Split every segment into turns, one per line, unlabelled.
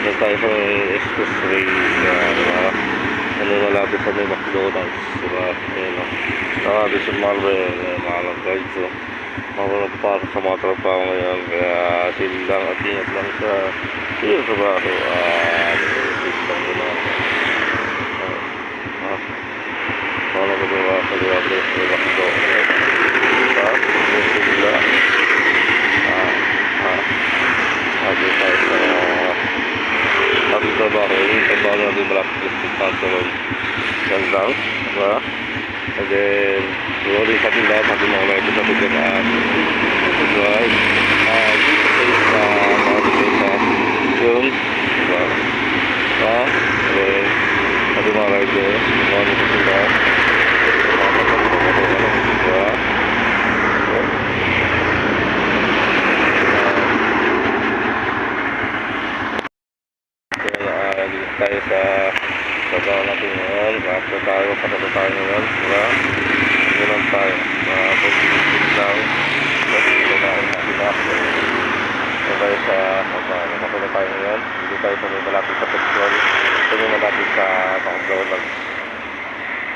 Doon tayo sa may expressway na ano, malapit sa may McDonald's, diba? Ayun o. Nakabis yung Marvel, maalang guys o. Mawalang para sa mga trabaho ngayon, kaya chill lang at ingat lang sa chill trabaho at chill lang din ako. Paano ko diba sa liwag sa may McDonald's? Diba? Chill lang. Sabi tayo sa ating trabaho, yung trabaho natin malapit district council. Yan lang, diba? And then, siguro sa ating lahat, ating mga mga sa ating lahat. Right? Dito sa mga dito sa yung, diba? And then, ating mga rider, mga nito sila. Diba? Tayo sa trabaho natin ngayon, pato tayo ngayon, diba? Ganun tayo, pag-ibig lang, pag-ibig natin ako. So tayo sa trabaho, pato tayo ngayon, hindi tayo sa may malapit sa petrol, sa may malapit sa McDonald's.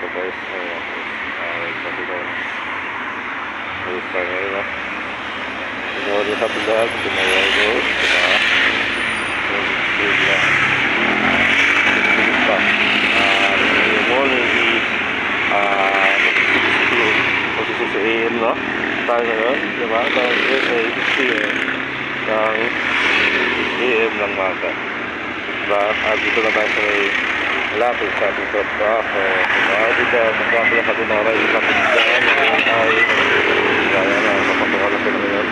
So guys, pati doon, ayos tayo ngayon, no? Siguro sa pilag, tumayaw doon, diba? Diba? AM, no? Tayo ngayon, diba? Tayo ngayon sa 8 ng AM ng maga, diba? At dito na tayo sa may lapit sa ating trabaho, diba? Dito, magkakala sa tinara yung kapit dyan, ay kaya na, kapatukan na sila ngayon.